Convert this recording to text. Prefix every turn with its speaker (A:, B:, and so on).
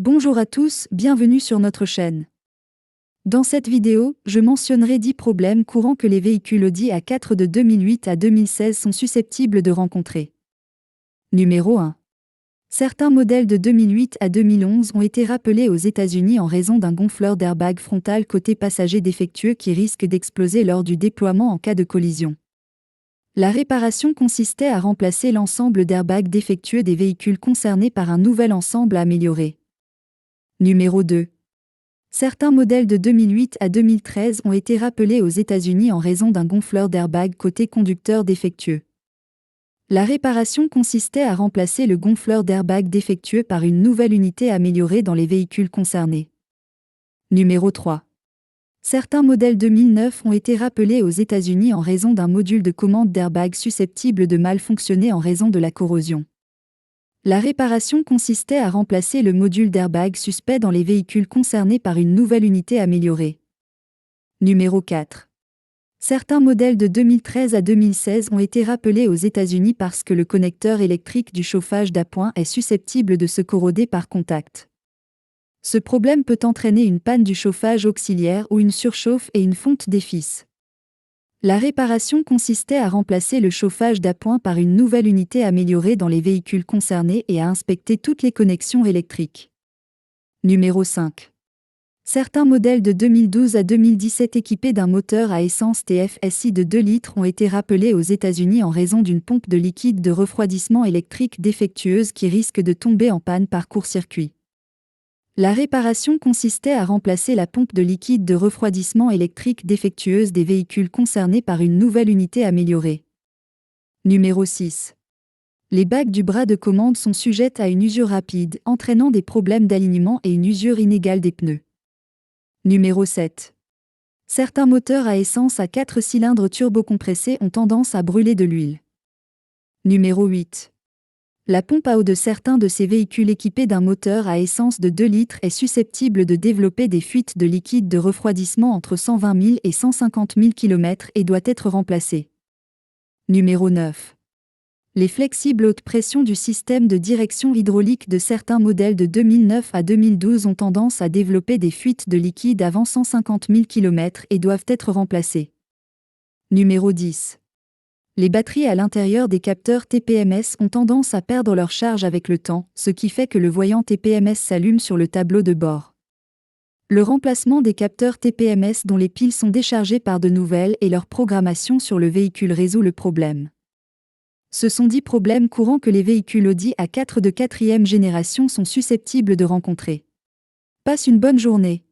A: Bonjour à tous, bienvenue sur notre chaîne. Dans cette vidéo, je mentionnerai 10 problèmes courants que les véhicules Audi A4 de 2008 à 2016 sont susceptibles de rencontrer. Numéro 1. Certains modèles de 2008 à 2011 ont été rappelés aux États-Unis en raison d'un gonfleur d'airbag frontal côté passager défectueux qui risque d'exploser lors du déploiement en cas de collision. La réparation consistait à remplacer l'ensemble d'airbags défectueux des véhicules concernés par un nouvel ensemble amélioré. Numéro 2. Certains modèles de 2008 à 2013 ont été rappelés aux États-Unis en raison d'un gonfleur d'airbag côté conducteur défectueux. La réparation consistait à remplacer le gonfleur d'airbag défectueux par une nouvelle unité améliorée dans les véhicules concernés. Numéro 3. Certains modèles 2009 ont été rappelés aux États-Unis en raison d'un module de commande d'airbag susceptible de mal fonctionner en raison de la corrosion. La réparation consistait à remplacer le module d'airbag suspect dans les véhicules concernés par une nouvelle unité améliorée. Numéro 4. Certains modèles de 2013 à 2016 ont été rappelés aux États-Unis parce que le connecteur électrique du chauffage d'appoint est susceptible de se corroder par contact. Ce problème peut entraîner une panne du chauffage auxiliaire ou une surchauffe et une fonte des fils. La réparation consistait à remplacer le chauffage d'appoint par une nouvelle unité améliorée dans les véhicules concernés et à inspecter toutes les connexions électriques. Numéro 5. Certains modèles de 2012 à 2017 équipés d'un moteur à essence TFSI de 2 litres ont été rappelés aux États-Unis en raison d'une pompe de liquide de refroidissement électrique défectueuse qui risque de tomber en panne par court-circuit. La réparation consistait à remplacer la pompe de liquide de refroidissement électrique défectueuse des véhicules concernés par une nouvelle unité améliorée. Numéro 6. Les bagues du bras de commande sont sujettes à une usure rapide, entraînant des problèmes d'alignement et une usure inégale des pneus. Numéro 7. Certains moteurs à essence à 4 cylindres turbocompressés ont tendance à brûler de l'huile. Numéro 8. La pompe à eau de certains de ces véhicules équipés d'un moteur à essence de 2 litres est susceptible de développer des fuites de liquide de refroidissement entre 120 000 et 150 000 km et doit être remplacée. Numéro 9. Les flexibles haute pression du système de direction hydraulique de certains modèles de 2009 à 2012 ont tendance à développer des fuites de liquide avant 150 000 km et doivent être remplacées. Numéro 10. Les batteries à l'intérieur des capteurs TPMS ont tendance à perdre leur charge avec le temps, ce qui fait que le voyant TPMS s'allume sur le tableau de bord. Le remplacement des capteurs TPMS dont les piles sont déchargées par de nouvelles et leur programmation sur le véhicule résout le problème. Ce sont 10 problèmes courants que les véhicules Audi A4 de 4e génération sont susceptibles de rencontrer. Passe une bonne journée.